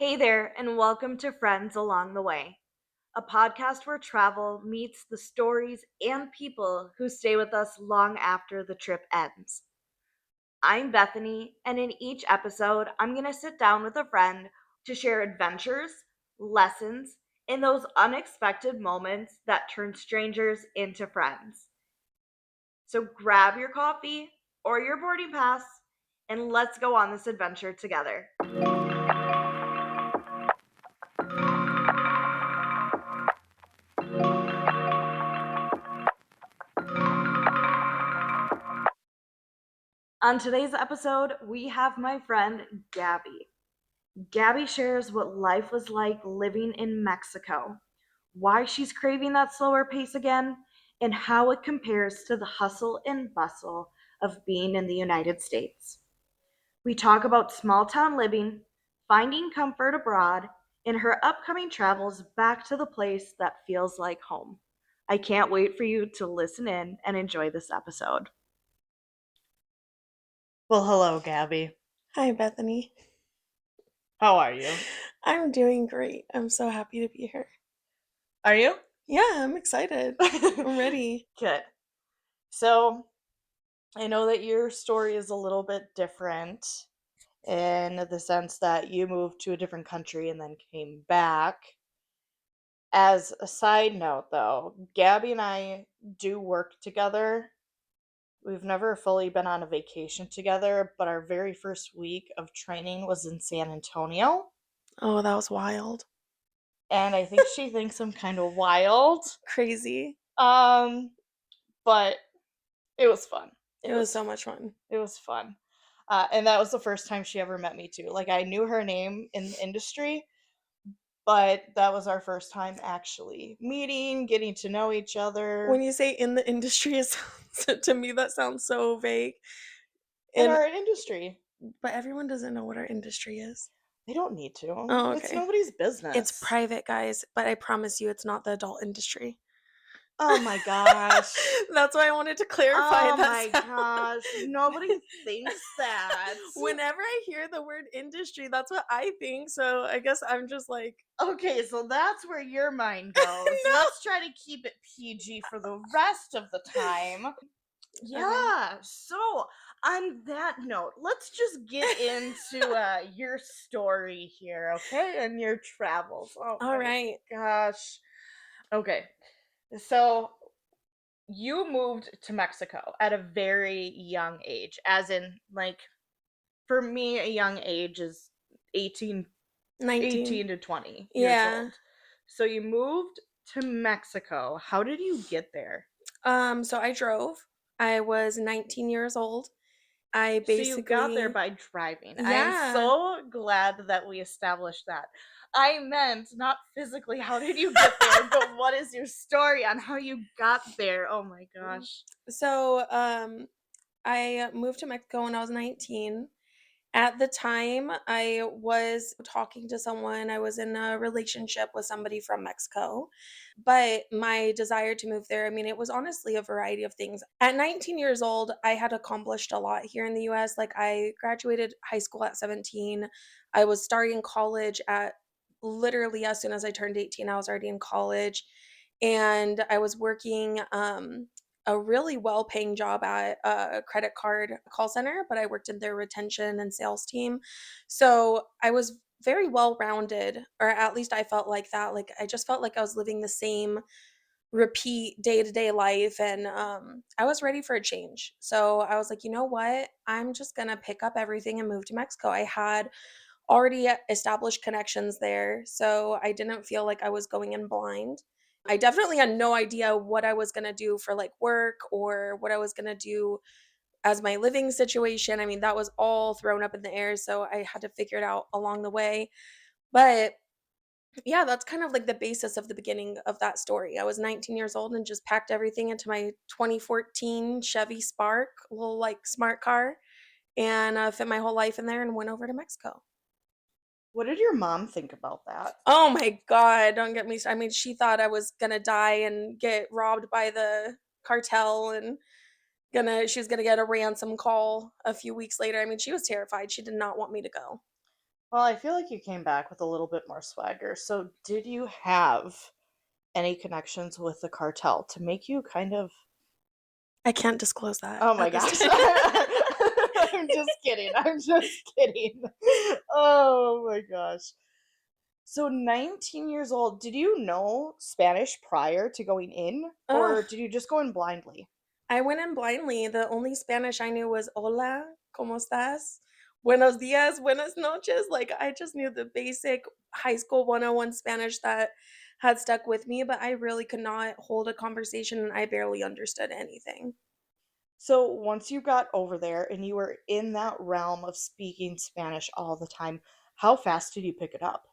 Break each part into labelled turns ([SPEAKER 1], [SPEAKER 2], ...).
[SPEAKER 1] Hey there, and welcome to Friends Along the Way, a podcast where travel meets the stories and people who stay with us long after the trip ends. I'm Bethany, and in each episode, I'm going to sit down with a friend to share adventures, lessons, and those unexpected moments that turn strangers into friends. So grab your coffee or your boarding pass, and let's go on this adventure together. On today's episode, we have my friend Gabby. Gabby shares what life was like living in Mexico, why she's craving that slower pace again, and how it compares to the hustle and bustle of being in the United States. We talk about small town living, finding comfort abroad, and her upcoming travels back to the place that feels like home. I can't wait for you to listen in and enjoy this episode. Well, hello, Gabby.
[SPEAKER 2] Hi, Bethany.
[SPEAKER 1] How are you?
[SPEAKER 2] I'm doing great. I'm so happy to be here.
[SPEAKER 1] Are you?
[SPEAKER 2] Yeah, I'm excited. I'm ready.
[SPEAKER 1] Good. So, I know that your story is a little bit different in the sense that you moved to a different country and then came back. As a side note, though, Gabby and I do work together. We've never fully been on a vacation together, but our very first week of training was in San Antonio.
[SPEAKER 2] Oh, that was wild.
[SPEAKER 1] And I think she thinks I'm kind of wild.
[SPEAKER 2] Crazy.
[SPEAKER 1] Um, but it was fun.
[SPEAKER 2] It was so much fun.
[SPEAKER 1] It was fun. And that was the first time she ever met me too. Like I knew her name in the industry, but that was our first time actually meeting, getting to know each other
[SPEAKER 2] When you say in the industry, to me that sounds so vague.
[SPEAKER 1] in
[SPEAKER 2] And
[SPEAKER 1] our industry.
[SPEAKER 2] but everyone doesn't know what our industry is.
[SPEAKER 1] They don't need to.
[SPEAKER 2] Oh,
[SPEAKER 1] It's
[SPEAKER 2] okay.
[SPEAKER 1] nobody's
[SPEAKER 2] It's
[SPEAKER 1] business.
[SPEAKER 2] private, guys, but I promise you it's not the adult industry.
[SPEAKER 1] Oh my gosh.
[SPEAKER 2] That's why I wanted to clarify
[SPEAKER 1] Oh
[SPEAKER 2] that
[SPEAKER 1] my gosh. Nobody thinks that.
[SPEAKER 2] Whenever I hear the word industry, that's what I think. So I guess I'm just like,
[SPEAKER 1] Okay, so that's where your mind goes.
[SPEAKER 2] no.
[SPEAKER 1] Let's try to keep it PG for the rest of the time.
[SPEAKER 2] Okay.
[SPEAKER 1] Yeah. So, on that note, let's just get into your story here, okay? And your travels. Oh
[SPEAKER 2] All
[SPEAKER 1] my
[SPEAKER 2] right.
[SPEAKER 1] gosh. Okay. So, you moved to Mexico at a very young age, as in like for me a young age is 18
[SPEAKER 2] 19.
[SPEAKER 1] 18 to 20 years
[SPEAKER 2] Yeah.
[SPEAKER 1] old. So you moved to Mexico. How did you get there?
[SPEAKER 2] So I drove. I was 19 years old. I
[SPEAKER 1] So you got there
[SPEAKER 2] basically
[SPEAKER 1] by driving. I am
[SPEAKER 2] yeah.
[SPEAKER 1] so glad that we established that. I meant not physically how did you get there, but what is your story on how you got there? Oh my gosh.
[SPEAKER 2] So, I moved to Mexico when I was 19. At the time, I was talking to someone, I was in a relationship with somebody from Mexico, but my desire to move there, I mean, it was honestly a variety of things. At 19 years old, I had accomplished a lot here in the US. Like, I graduated high school at 17. I was starting college at literally as soon as I turned 18, I was already in college. And I was working a really well-paying job at a credit card call center, but I worked in their retention and sales team. So I was very well-rounded, or at least I felt like that. Like I just felt like I was living the same repeat day-to-day life, and I was ready for a change. So I was like, you know what? I'm just gonna pick up everything and move to Mexico. I had already established connections there, so I didn't feel like I was going in blind. I definitely had no idea what I was gonna do for, like, work or what I was gonna do as my living situation. I mean, that was all thrown up in the air, so I had to figure it out along the way. But, yeah, that's kind of like the basis of the beginning of that story. I was 19 years old and just packed everything into my 2014 Chevy Spark, little, like, smart car, and, fit my whole life in there and went over to Mexico.
[SPEAKER 1] What did your mom think about that?
[SPEAKER 2] Oh my god, don't get me I mean, she thought I was gonna die and get robbed by the cartel and she was gonna get a ransom call a few weeks later. I mean, she was terrified, she did not want me to go.
[SPEAKER 3] Well, I feel like you came back with a little bit more swagger. So, did you have any connections with the cartel to make you kind of.
[SPEAKER 2] I can't disclose that
[SPEAKER 3] Oh my
[SPEAKER 2] at this
[SPEAKER 3] gosh.
[SPEAKER 2] time.
[SPEAKER 3] I'm just kidding. I'm just kidding. Oh my gosh. So, 19 years old, did you know Spanish prior to going in,
[SPEAKER 2] Ugh.
[SPEAKER 3] or did you just go in blindly?
[SPEAKER 2] I went in blindly. The only Spanish I knew was hola, ¿cómo estás? Buenos días, buenas noches. Like, I just knew the basic high school 101 Spanish that had stuck with me, but I really could not hold a conversation and I barely understood anything.
[SPEAKER 3] So, once you got over there and you were in that realm of speaking Spanish all the time, how fast did you pick it up?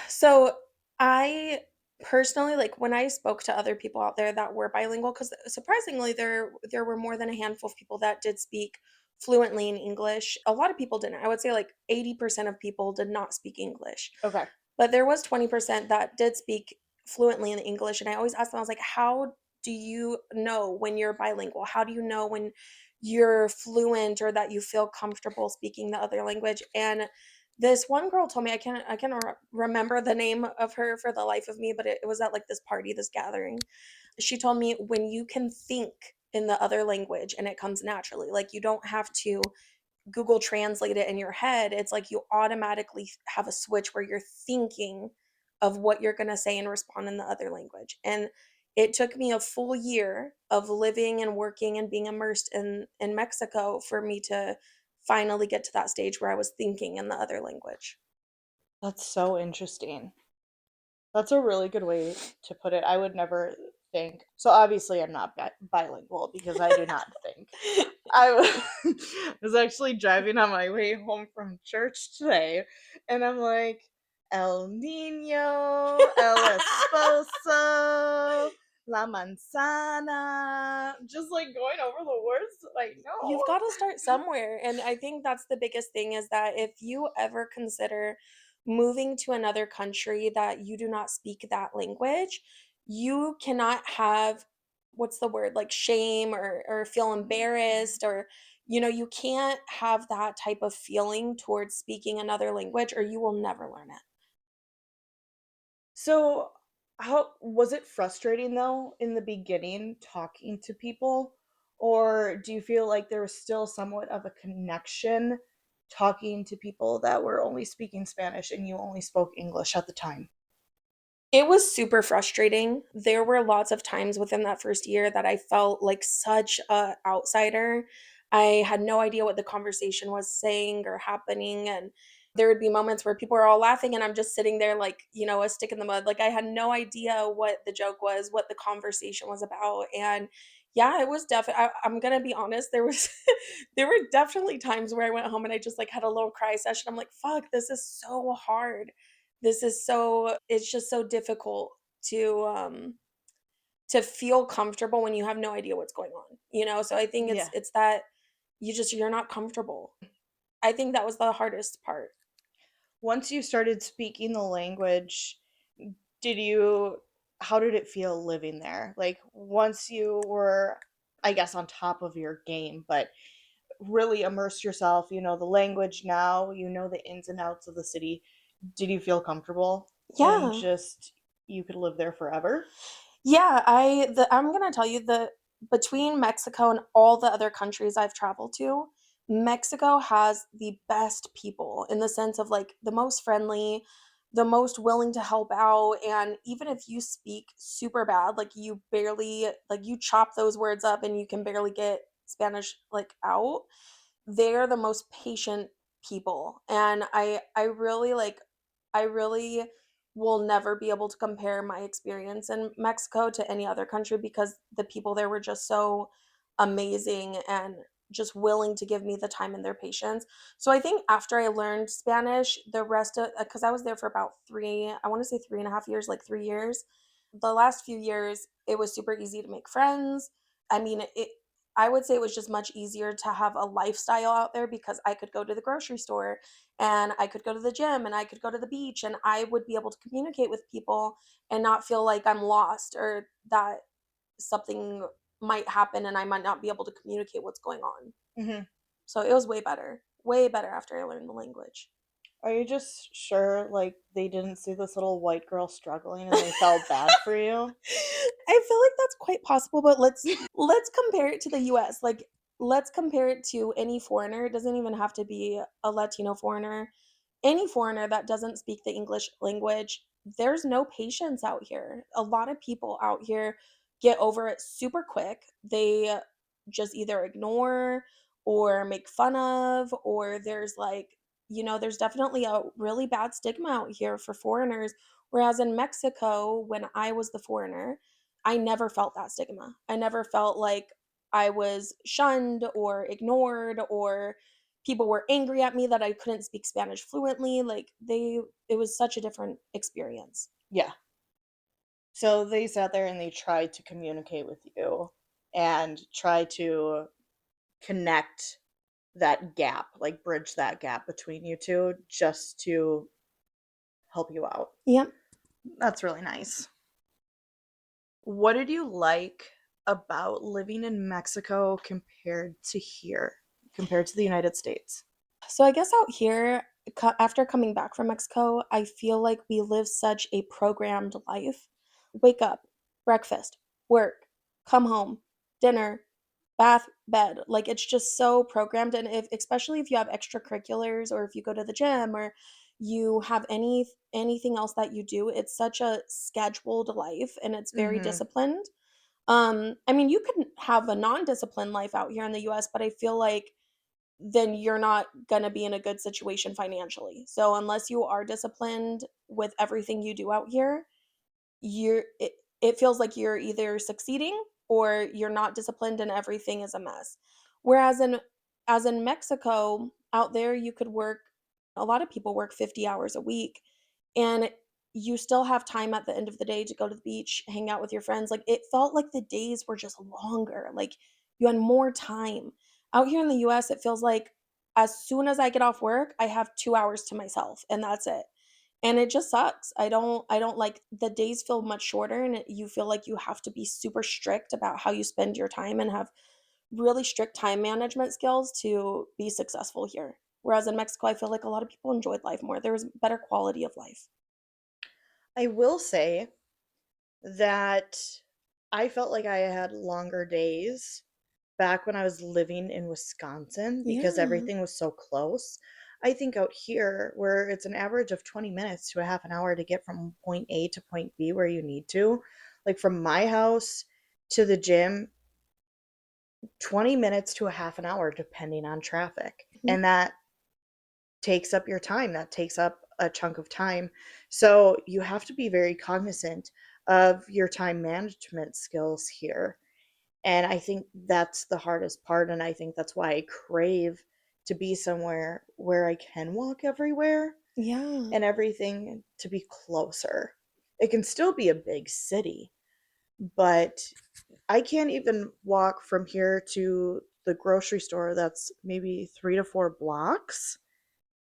[SPEAKER 2] So I personally like when I spoke to other people out there that were bilingual, because surprisingly there were more than a handful of people that did speak fluently in English. A lot of people didn't. I would say like 80% of people did not speak English.
[SPEAKER 3] Okay.
[SPEAKER 2] But there was 20% that did speak fluently in English, and I always asked them, I was like, "How do you know when you're bilingual? How do you know when you're fluent or that you feel comfortable speaking the other language?" And this one girl told me, I can't remember the name of her for the life of me, but it was at like this party, this gathering. She told me when you can think in the other language and it comes naturally, like you don't have to Google Translate it in your head, it's like you automatically have a switch where you're thinking of what you're going to say and respond in the other language. And it took me a full year of living and working and being immersed in Mexico for me to finally get to that stage where I was thinking in the other language.
[SPEAKER 3] That's so interesting. That's a really good way to put it. I would never think. So obviously I'm not bilingual because I do not think. Was actually driving on my way home from church today, and I'm like, El Nino, El Esposo, La Manzana, just like going over the words I
[SPEAKER 2] You've
[SPEAKER 3] know.
[SPEAKER 2] got to start somewhere. And I think that's the biggest thing is that if you ever consider moving to another country that you do not speak that language, you cannot have what's the word like shame or feel embarrassed or you can't have that type of feeling towards speaking another language or you will never learn it.
[SPEAKER 3] So, how was it frustrating though in the beginning talking to people? Or do you feel like there was still somewhat of a connection talking to people that were only speaking Spanish and you only spoke English at the time?
[SPEAKER 2] It was super frustrating. There were lots of times within that first year that I felt like such a outsider. I had no idea what the conversation was saying or happening, and there would be moments where people are all laughing and I'm just sitting there like, a stick in the mud. Like I had no idea what the joke was, what the conversation was about. And yeah, it was definitely I'm going to be honest, there was there were definitely times where I went home and I just like had a little cry session. I'm like, "Fuck, this is so hard." This is so it's just so difficult to feel comfortable when you have no idea what's going on, So I think it's
[SPEAKER 3] Yeah.
[SPEAKER 2] it's that you're not comfortable. I think that was the hardest part.
[SPEAKER 3] Once you started speaking the language, did you how did it feel living there? Like once you were, I guess, on top of your game, but really immersed yourself, you know the language now, you know the ins and outs of the city. Did you feel comfortable and
[SPEAKER 2] Yeah.
[SPEAKER 3] just you could live there forever?
[SPEAKER 2] Yeah, I'm gonna tell you the between Mexico and all the other countries I've traveled to, Mexico has the best people in the sense of like the most friendly, the most willing to help out, and even if you speak super bad, like you barely like you chop those words up and you can barely get Spanish like out, they're the most patient people. And I really will never be able to compare my experience in Mexico to any other country because the people there were just so amazing and just willing to give me the time and their patience. So I think after I learned Spanish, the rest of because I was there for about I want to say 3.5 years, like 3 years. The last few years, it was super easy to make friends. I mean, I would say it was just much easier to have a lifestyle out there because I could go to the grocery store and I could go to the gym and I could go to the beach and I would be able to communicate with people and not feel like I'm lost or that something might happen and I might not be able to communicate what's going on.
[SPEAKER 3] Hmm.
[SPEAKER 2] So it was way better after I learned the language.
[SPEAKER 3] Are you just sure, like, they didn't see this little white girl struggling and they felt bad for you?
[SPEAKER 2] I feel like that's quite possible, but let's compare it to the US. Like, let's compare it to any foreigner. It doesn't even have to be a Latino foreigner. Any foreigner that doesn't speak the English language, there's no patience out here. A lot of people out here get over it super quick. They just either ignore or make fun of, or there's like, there's definitely a really bad stigma out here for foreigners. Whereas in Mexico, when I was the foreigner, I never felt that stigma. I never felt like I was shunned or ignored, or people were angry at me that I couldn't speak Spanish fluently. Like, it was such a different experience.
[SPEAKER 3] Yeah. So they sat there and they tried to communicate with you and try to connect that gap, like bridge that gap between you two just to help you out.
[SPEAKER 2] Yep.
[SPEAKER 3] That's really nice. What did you like about living in Mexico compared to here, compared to the United States?
[SPEAKER 2] So I guess out here, after coming back from Mexico, I feel like we live such a programmed life. Wake up, breakfast, work, come home, dinner, bath, bed. Like, it's just so programmed. And if, especially if you have extracurriculars, or if you go to the gym, or you have anything else that you do, it's such a scheduled life and it's very
[SPEAKER 3] Mhm.
[SPEAKER 2] disciplined. I mean, you can have a non-disciplined life out here in the US, but I feel like then you're not going to be in a good situation financially. So unless you are disciplined with everything you do out here, it feels like you're either succeeding or you're not disciplined and everything is a mess. Whereas in Mexico, out there you could work, a lot of people work 50 hours a week, and you still have time at the end of the day to go to the beach, hang out with your friends. Like, it felt like the days were just longer. Like, you had more time. Out here in the US, it feels like as soon as I get off work, I have 2 hours to myself and that's it. And it just sucks. I don't like, the days feel much shorter, and you feel like you have to be super strict about how you spend your time and have really strict time management skills to be successful here. Whereas in Mexico, I feel like a lot of people enjoyed life more. There was better quality of life.
[SPEAKER 3] I will say that I felt like I had longer days back when I was living in Wisconsin because
[SPEAKER 2] Yeah.
[SPEAKER 3] everything was so close. I think out here, where it's an average of 20 minutes to a half an hour to get from point A to point B where you need to, like from my house to the gym, 20 minutes to a half an hour, depending on traffic.
[SPEAKER 2] Mhm.
[SPEAKER 3] And that takes up your time. That takes up a chunk of time. So you have to be very cognizant of your time management skills here. And I think that's the hardest part. And I think that's why I crave to be somewhere where I can walk everywhere
[SPEAKER 2] Yeah.
[SPEAKER 3] and everything to be closer. It can still be a big city, but I can't even walk from here to the grocery store that's maybe 3 to 4 blocks,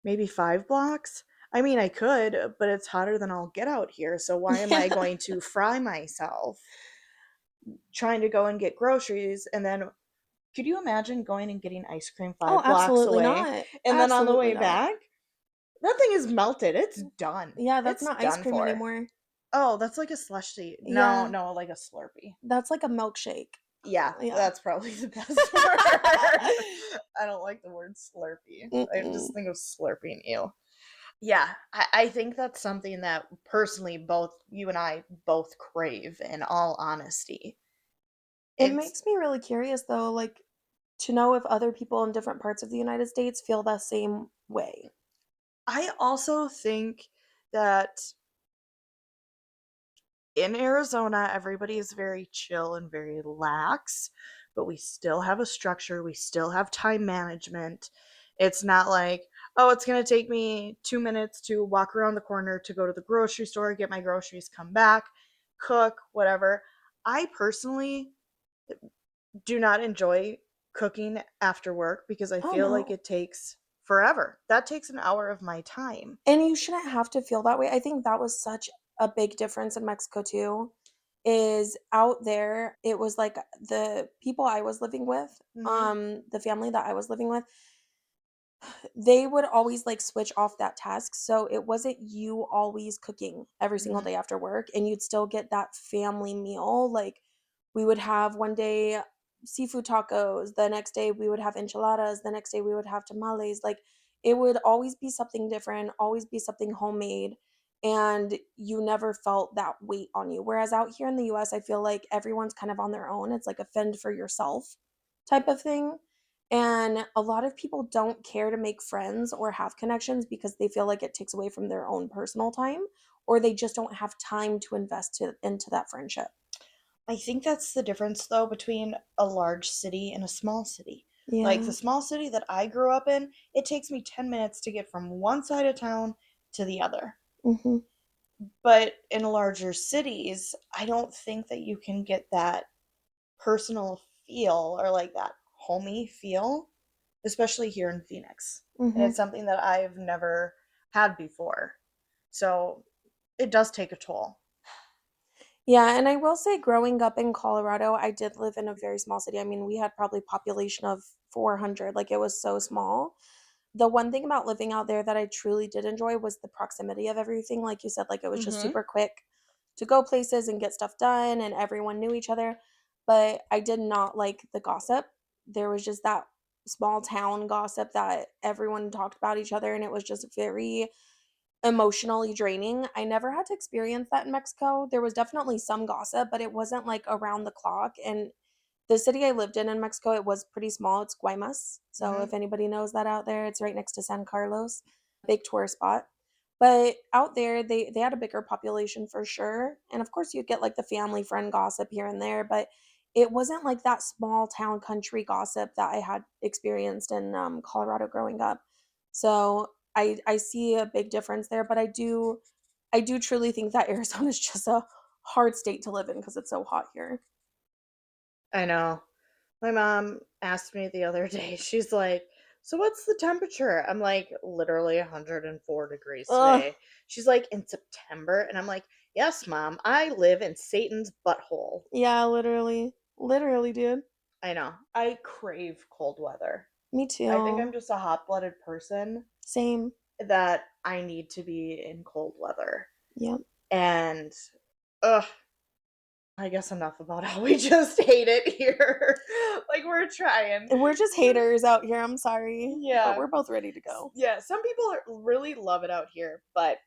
[SPEAKER 3] maybe 5 blocks. I mean, I could, but it's hotter than I'll get out here. So why am I going to fry myself trying to go and get groceries? And then could you imagine going and getting ice cream
[SPEAKER 2] Oh,
[SPEAKER 3] 5 blocks
[SPEAKER 2] absolutely
[SPEAKER 3] away?
[SPEAKER 2] not.
[SPEAKER 3] And then on the
[SPEAKER 2] Absolutely
[SPEAKER 3] way
[SPEAKER 2] not.
[SPEAKER 3] back, that thing is melted. It's done.
[SPEAKER 2] Yeah, that's
[SPEAKER 3] It's
[SPEAKER 2] not ice
[SPEAKER 3] done
[SPEAKER 2] cream
[SPEAKER 3] for.
[SPEAKER 2] anymore.
[SPEAKER 3] Oh, that's like a slushy. No,
[SPEAKER 2] Yeah,
[SPEAKER 3] no, like a Slurpee.
[SPEAKER 2] that's like a milkshake.
[SPEAKER 3] Yeah,
[SPEAKER 2] Yeah.
[SPEAKER 3] that's probably the best word. I don't like the word Slurpee. I just
[SPEAKER 2] Mm-mm.
[SPEAKER 3] think of slurping you. Yeah, I think that's something that personally both you and I both crave in all honesty.
[SPEAKER 2] It
[SPEAKER 3] It's
[SPEAKER 2] makes me really curious though, like, to know if other people in different parts of the United States feel the same way.
[SPEAKER 3] I also think that in Arizona, everybody is very chill and very lax, but we still have a structure. We still have time management. It's not like, oh, it's going to take me 2 minutes to walk around the corner to go to the grocery store, get my groceries, come back, cook, whatever. I personally do not enjoy cooking after work because I
[SPEAKER 2] Oh
[SPEAKER 3] feel like
[SPEAKER 2] no.
[SPEAKER 3] it takes forever. That takes an hour of my time.
[SPEAKER 2] And you shouldn't have to feel that way. I think that was such a big difference in Mexico too. Is out there, it was like the people I was living with,
[SPEAKER 3] Hmm.
[SPEAKER 2] the family that I was living with, They would always like switch off that task. So it wasn't you always cooking every single
[SPEAKER 3] Mhm.
[SPEAKER 2] day after work, and you'd still get that family meal. Like we would have one day seafood tacos, the next day we would have enchiladas, the next day we would have tamales. Like it would always be something different, always be something homemade. And you never felt that weight on you. Whereas out here in the US, I feel like everyone's kind of on their own. It's like a fend for yourself type of thing. And a lot of people don't care to make friends or have connections because they feel like it takes away from their own personal time, or they just don't have time to invest into that friendship.
[SPEAKER 3] I think that's the difference though between a large city and a small city. Like
[SPEAKER 2] Yeah.
[SPEAKER 3] the small city that I grew up in, it takes me 10 minutes to get from one side of town to the other.
[SPEAKER 2] Mhm.
[SPEAKER 3] But in larger cities, I don't think that you can get that personal feel or like that homey feel, especially here in Phoenix. And
[SPEAKER 2] Mhm.
[SPEAKER 3] it's something that I've never had before. So it does take a toll.
[SPEAKER 2] Yeah, and I will say growing up in Colorado, I did live in a very small city. I mean, we had probably population of 400, like it was so small. The one thing about living out there that I truly did enjoy was the proximity of everything. Like you said, like it was just
[SPEAKER 3] Mm-hmm.
[SPEAKER 2] super quick to go places and get stuff done and everyone knew each other. But I did not like the gossip. There was just that small town gossip that everyone talked about each other and it was just very emotionally draining. I never had to experience that in Mexico. There was definitely some gossip, but it wasn't like around the clock. And the city I lived in Mexico, it was pretty small. It's Guaymas. So
[SPEAKER 3] Mm-hmm.
[SPEAKER 2] if anybody knows that out there, it's right next to San Carlos, big tourist spot. But out there, they had a bigger population for sure. And of course, you'd get like the family friend gossip here and there, but it wasn't like that small town country gossip that I had experienced in Colorado growing up. So I see a big difference there, but I do truly think that Arizona is just a hard state to live in because it's so hot here.
[SPEAKER 3] I know. My mom asked me the other day, she's like, "So what's the temperature?" I'm like, "Literally 104 degrees
[SPEAKER 2] Ugh.
[SPEAKER 3] today." She's like, "In September?" And I'm like, "Yes, mom, I live in Satan's butthole."
[SPEAKER 2] Yeah, literally. Literally, dude.
[SPEAKER 3] I know. I crave cold weather.
[SPEAKER 2] Me
[SPEAKER 3] I think I'm
[SPEAKER 2] too.
[SPEAKER 3] just a hot-blooded person
[SPEAKER 2] Same.
[SPEAKER 3] that I need to be in cold weather.
[SPEAKER 2] Yep.
[SPEAKER 3] And ugh, I guess enough about how we just hate it here. Like we're trying.
[SPEAKER 2] And we're just haters out here. I'm sorry, but
[SPEAKER 3] Yeah.
[SPEAKER 2] we're both ready to go.
[SPEAKER 3] Yeah, some people really love it out here, but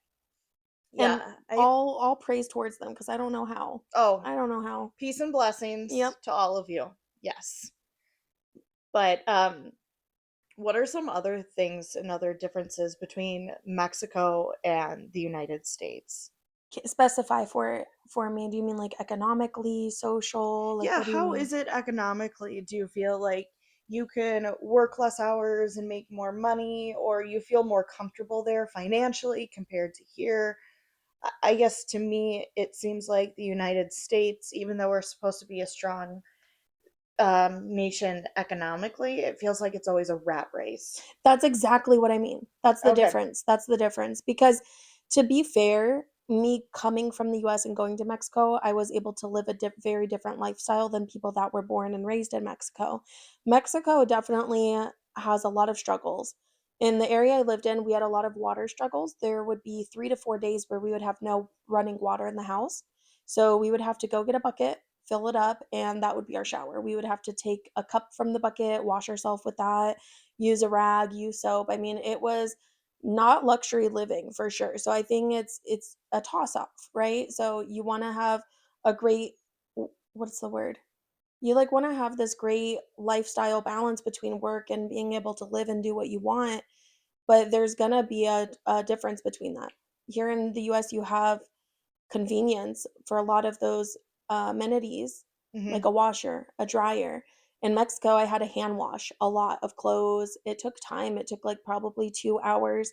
[SPEAKER 2] And
[SPEAKER 3] yeah, I
[SPEAKER 2] all praise towards them because I don't know how.
[SPEAKER 3] oh,
[SPEAKER 2] I don't know how.
[SPEAKER 3] peace and blessings
[SPEAKER 2] Yep.
[SPEAKER 3] to all of you. Yes. But what are some other things and other differences between Mexico and the United States?
[SPEAKER 2] Specify for me. Do you mean like economically, social? Like
[SPEAKER 3] Yeah,
[SPEAKER 2] what do you
[SPEAKER 3] how
[SPEAKER 2] mean?
[SPEAKER 3] is it economically? Do you feel like you can work less hours and make more money, or you feel more comfortable there financially compared to here? I guess to me, it seems like the United States, even though we're supposed to be a strong nation economically, it feels like it's always a rat race.
[SPEAKER 2] That's exactly what I mean. That's the
[SPEAKER 3] Okay.
[SPEAKER 2] difference. That's the difference. Because to be fair, me coming from the US and going to Mexico, I was able to live a very different lifestyle than people that were born and raised in Mexico. Mexico definitely has a lot of struggles. In the area I lived in, we had a lot of water struggles. There would be 3 to 4 days where we would have no running water in the house. So we would have to go get a bucket, fill it up, and that would be our shower. We would have to take a cup from the bucket, wash ourselves with that, use a rag, use soap. I mean, it was not luxury living for sure. So I think it's a toss off, right? So you want to have a great what's the word? You like want to have this great lifestyle balance between work and being able to live and do what you want, but there's going to be a difference between that. Here in the US you have convenience for a lot of those amenities, like
[SPEAKER 3] Hmm.
[SPEAKER 2] a washer, a dryer. In Mexico, I had a hand wash a lot of clothes. It took time. It took like probably 2 hours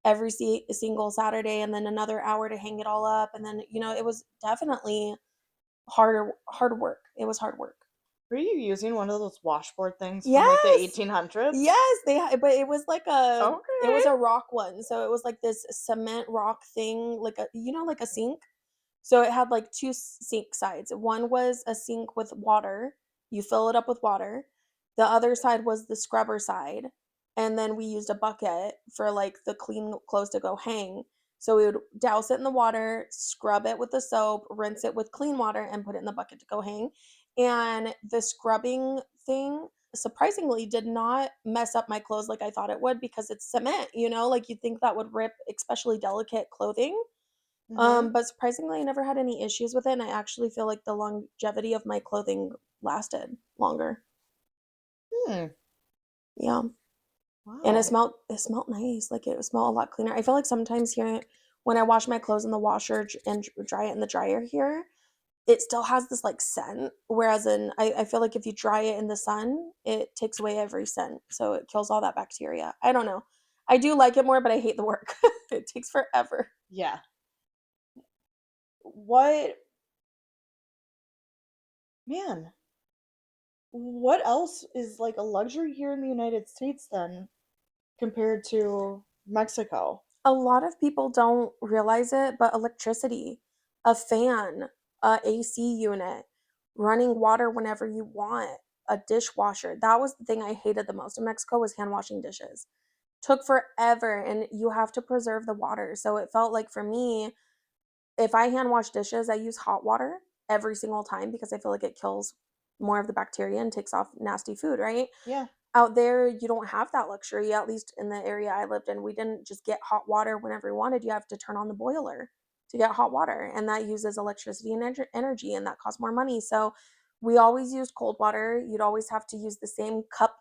[SPEAKER 2] every single Saturday, and then another hour to hang it all up. And then it was definitely hard work. It was hard work.
[SPEAKER 3] Were you using one of those washboard things from like the
[SPEAKER 2] Yes,
[SPEAKER 3] 1800s?
[SPEAKER 2] yes, but it was like it
[SPEAKER 3] Okay.
[SPEAKER 2] was a rock one. So it was like this cement rock thing, like like a sink. So it had like two sink sides. One was a sink with water. You fill it up with water. The other side was the scrubber side. and then we used a bucket for like the clean clothes to go hang. So we would douse it in the water, scrub it with the soap, rinse it with clean water, and put it in the bucket to go hang. And the scrubbing thing surprisingly did not mess up my clothes like I thought it would because it's cement, like you'd think that would rip especially delicate clothing.
[SPEAKER 3] Mm-hmm.
[SPEAKER 2] But surprisingly, I never had any issues with it, and I actually feel like the longevity of my clothing lasted longer.
[SPEAKER 3] Hmm.
[SPEAKER 2] Yeah. And
[SPEAKER 3] Wow.
[SPEAKER 2] it smelled nice. Like it smelled a lot cleaner. I feel like sometimes here when I wash my clothes in the washer and dry it in the dryer here, it still has this like scent. Whereas I feel like if you dry it in the sun, it takes away every scent. So it kills all that bacteria. I don't know. I do like it more, but I hate the work. It takes forever.
[SPEAKER 3] Yeah. What, man, what else is like a luxury here in the United States then compared to Mexico?
[SPEAKER 2] A lot of people don't realize it, but electricity, a fan, a AC unit, running water whenever you want, a dishwasher. That was the thing I hated the most in Mexico was hand washing dishes. Took forever and you have to preserve the water. So it felt like for me, if I hand wash dishes, I use hot water every single time because I feel like it kills more of the bacteria and takes off nasty food, right?
[SPEAKER 3] Yeah.
[SPEAKER 2] Out there, you don't have that luxury, at least in the area I lived in. We didn't just get hot water whenever we wanted. You have to turn on the boiler to get hot water, and that uses electricity and energy, and that costs more money. So we always used cold water. You'd always have to use the same cup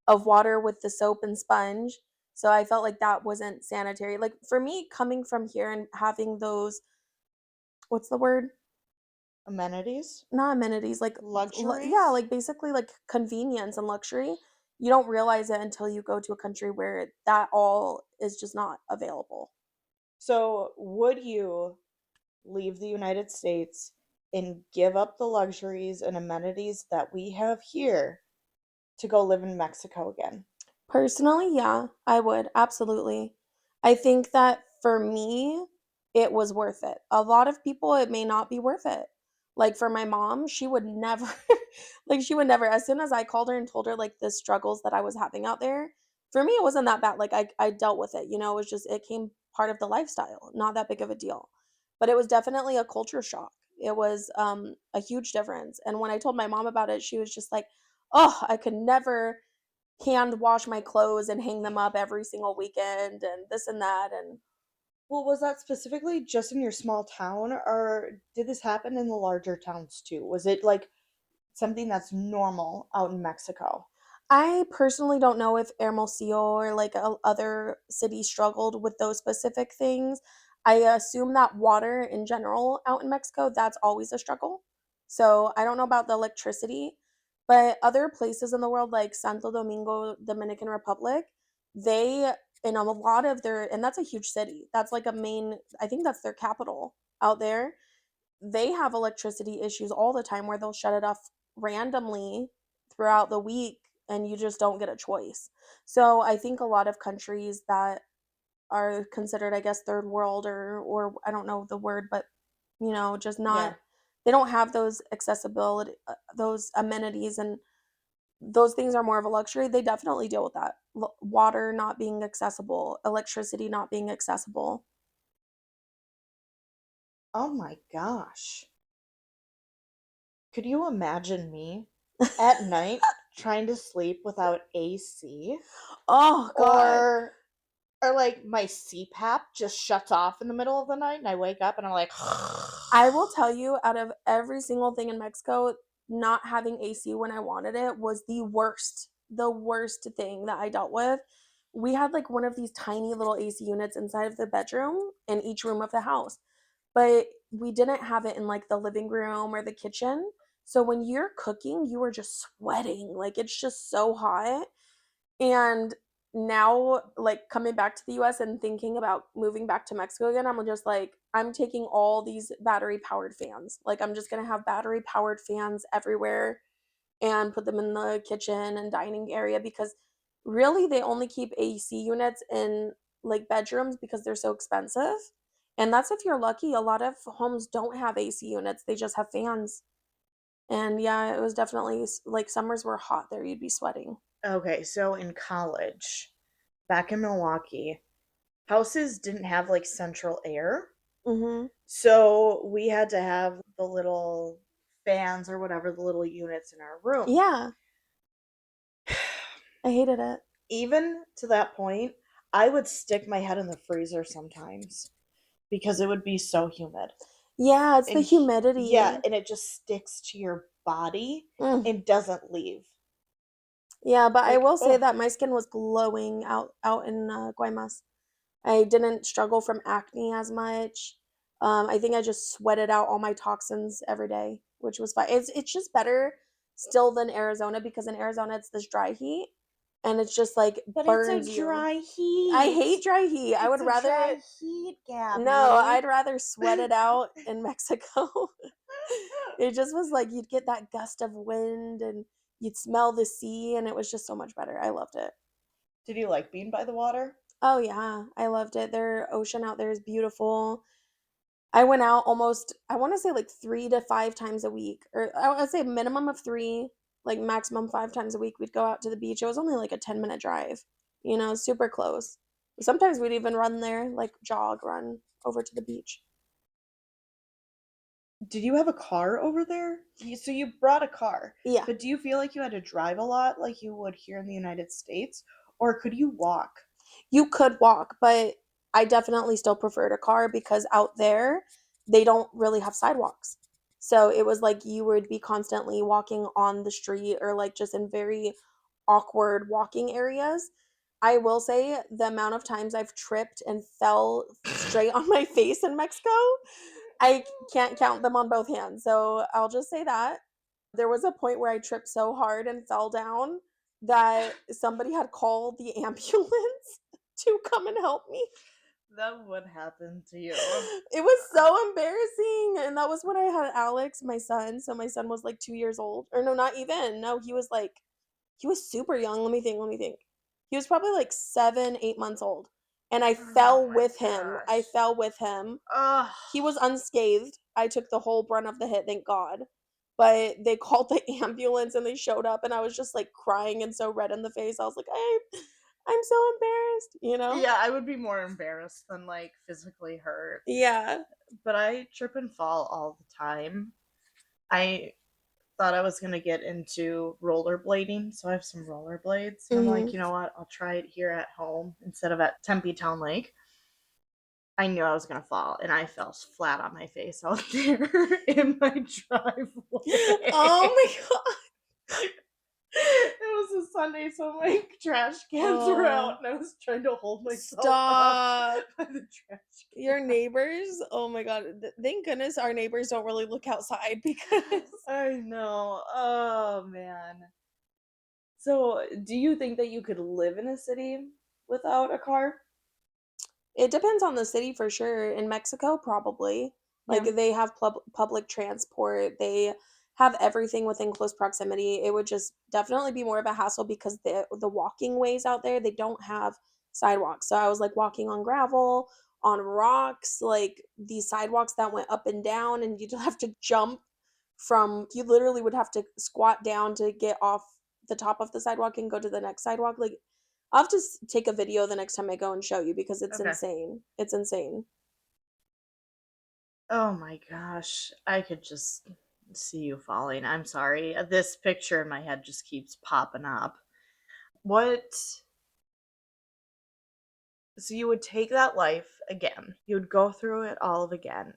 [SPEAKER 2] of water with the soap and sponge. So I felt like that wasn't sanitary. Like for me, coming from here and having those, what's the word?
[SPEAKER 3] Amenities?
[SPEAKER 2] Not amenities, like yeah,
[SPEAKER 3] Luxuries?
[SPEAKER 2] like basically like convenience and luxury. You don't realize it until you go to a country where that all is just not available.
[SPEAKER 3] So, would you leave the United States and give up the luxuries and amenities that we have here to go live in Mexico again?
[SPEAKER 2] Personally, yeah, I would. Absolutely. I think that for me, it was worth it. A lot of people, it may not be worth it. Like for my mom, she would never, like, she would never, as soon as I called her and told her, like, the struggles that I was having out there, for me, it wasn't that bad. Like, I dealt with it, it was just, it came part of the lifestyle, not that big of a deal. But it was definitely a culture shock. It was a huge difference. And when I told my mom about it, she was just like, oh, I could never hand wash my clothes and hang them up every single weekend and this and that. And
[SPEAKER 3] Well, was that specifically just in your small town, or did this happen in the larger towns too? Was it like something that's normal out in Mexico?
[SPEAKER 2] I personally don't know if Hermosillo or like other cities struggled with those specific things. I assume that water in general out in Mexico, that's always a struggle. So I don't know about the electricity, but other places in the world like Santo Domingo, Dominican Republic, they in a lot of their, and that's a huge city. That's like a main, I think that's their capital out there. They have electricity issues all the time where they'll shut it off randomly throughout the week and you just don't get a choice. So I think a lot of countries that are considered, I guess, third world or I don't know the word, but just
[SPEAKER 3] Yeah.
[SPEAKER 2] not, they don't have those accessibility, those amenities, and those things are more of a luxury. They definitely deal with that. Water not being accessible, electricity not being accessible.
[SPEAKER 3] Oh my gosh. Could you imagine me at night trying to sleep without AC?
[SPEAKER 2] Oh God.
[SPEAKER 3] Or like my CPAP just shuts off in the middle of the night and I wake up and I'm like
[SPEAKER 2] I will tell you, out of every single thing in Mexico, not having AC when I wanted it was the worst thing that I dealt with. We had like one of these tiny little AC units inside of the bedroom in each room of the house, but we didn't have it in like the living room or the kitchen. So when you're cooking, you are just sweating. Like it's just so hot. And now, like coming back to the US and thinking about moving back to Mexico again, I'm just like, I'm taking all these battery powered fans. Like, I'm just gonna have battery powered fans everywhere and put them in the kitchen and dining area because really they only keep AC units in like bedrooms because they're so expensive. And that's if you're lucky. A lot of homes don't have AC units, they just have fans. And yeah, it was definitely like summers were hot there, you'd be sweating.
[SPEAKER 3] okay, so in college, back in Milwaukee, houses didn't have like central air.
[SPEAKER 2] Mhm.
[SPEAKER 3] So we had to have the little fans or whatever, the little units in our room.
[SPEAKER 2] Yeah, I hated it.
[SPEAKER 3] Even to that point, I would stick my head in the freezer sometimes because it would be so humid.
[SPEAKER 2] Yeah, it's the
[SPEAKER 3] And yeah,
[SPEAKER 2] humidity.
[SPEAKER 3] and it just sticks to your body
[SPEAKER 2] Mm.
[SPEAKER 3] and doesn't leave.
[SPEAKER 2] Yeah, but I
[SPEAKER 3] Like,
[SPEAKER 2] will say
[SPEAKER 3] oh,
[SPEAKER 2] that my skin was glowing out in Guaymas. I didn't struggle from acne as much. I think I just sweated out all my toxins every day, which was fine. It's just better still than Arizona because in Arizona it's this dry heat and it's just like
[SPEAKER 3] but it's a
[SPEAKER 2] burns you.
[SPEAKER 3] dry
[SPEAKER 2] I
[SPEAKER 3] heat.
[SPEAKER 2] hate dry heat. I
[SPEAKER 3] It's
[SPEAKER 2] would
[SPEAKER 3] a
[SPEAKER 2] rather
[SPEAKER 3] dry heat,
[SPEAKER 2] no,
[SPEAKER 3] Gabby.
[SPEAKER 2] I'd rather sweat it out in Mexico. It just was like you'd get that gust of wind and you'd smell the sea and it was just so much better. I loved it.
[SPEAKER 3] Did you like being by the water?
[SPEAKER 2] Oh yeah, I loved it. Their ocean out there is beautiful. I went out almost, I want to say like 3 to 5 times a week, or I would say a minimum of three, like maximum 5 times a week. We'd go out to the beach. It was only like a 10-minute drive, super close. Sometimes we'd even run there, like jog, run over to the beach.
[SPEAKER 3] Did you have a car over there? So you brought a car,
[SPEAKER 2] Yeah.
[SPEAKER 3] but do you feel like you had to drive a lot like you would here in the United States? Or could you walk?
[SPEAKER 2] You could walk, but I definitely still preferred a car because out there they don't really have sidewalks. So it was like you would be constantly walking on the street or like just in very awkward walking areas. I will say the amount of times I've tripped and fell straight on my face in Mexico, I can't count them on both hands. So I'll just say that. There was a point where I tripped so hard and fell down that somebody had called the ambulance to come and help me.
[SPEAKER 3] That would happen to you.
[SPEAKER 2] It was so embarrassing. And that was when I had Alex, my son. So my son was like 2 years old. Or no, not even. No, he was super young. Let me think. He was probably like 7, 8 months old. And I
[SPEAKER 3] Oh
[SPEAKER 2] fell
[SPEAKER 3] my
[SPEAKER 2] with him. I
[SPEAKER 3] gosh.
[SPEAKER 2] fell with him.
[SPEAKER 3] Ugh.
[SPEAKER 2] He was unscathed. I took the whole brunt of the hit, thank God. But they called the ambulance and they showed up and I was just like crying and so red in the face. I was like, I'm so embarrassed.
[SPEAKER 3] Yeah, I would be more embarrassed than like physically hurt.
[SPEAKER 2] Yeah.
[SPEAKER 3] But I trip and fall all the time. I thought I was gonna get into rollerblading, so I have some rollerblades. And I'm like,
[SPEAKER 2] Mhm.
[SPEAKER 3] you know what? I'll try it here at home instead of at Tempe Town Lake. I knew I was gonna fall, and I fell flat on my face out there in my
[SPEAKER 2] Oh
[SPEAKER 3] driveway.
[SPEAKER 2] my god.
[SPEAKER 3] It was a Sunday, so my trash cans were out,
[SPEAKER 2] Oh,
[SPEAKER 3] and I was trying to hold myself up
[SPEAKER 2] stop.
[SPEAKER 3] by the trash
[SPEAKER 2] Your
[SPEAKER 3] can.
[SPEAKER 2] neighbors? Oh my god. Thank goodness our neighbors don't really look outside because
[SPEAKER 3] I know. Oh man. So, do you think that you could live in a city without a car?
[SPEAKER 2] it depends on the city for sure. In Mexico, probably. Like
[SPEAKER 3] Yeah.
[SPEAKER 2] they have public transport. They have everything within close proximity. It would just definitely be more of a hassle because the walking ways out there, they don't have sidewalks. So I was like walking on gravel, on rocks, like these sidewalks that went up and down and you'd have to jump from you literally would have to squat down to get off the top of the sidewalk and go to the next sidewalk. Like I'll have to take a video the next time I go and show you because it's
[SPEAKER 3] Okay.
[SPEAKER 2] insane. It's insane.
[SPEAKER 3] Oh my gosh. I could just see you falling. I'm sorry. This picture in my head just keeps popping up. What? So, you would take that life again. You would go through it all again.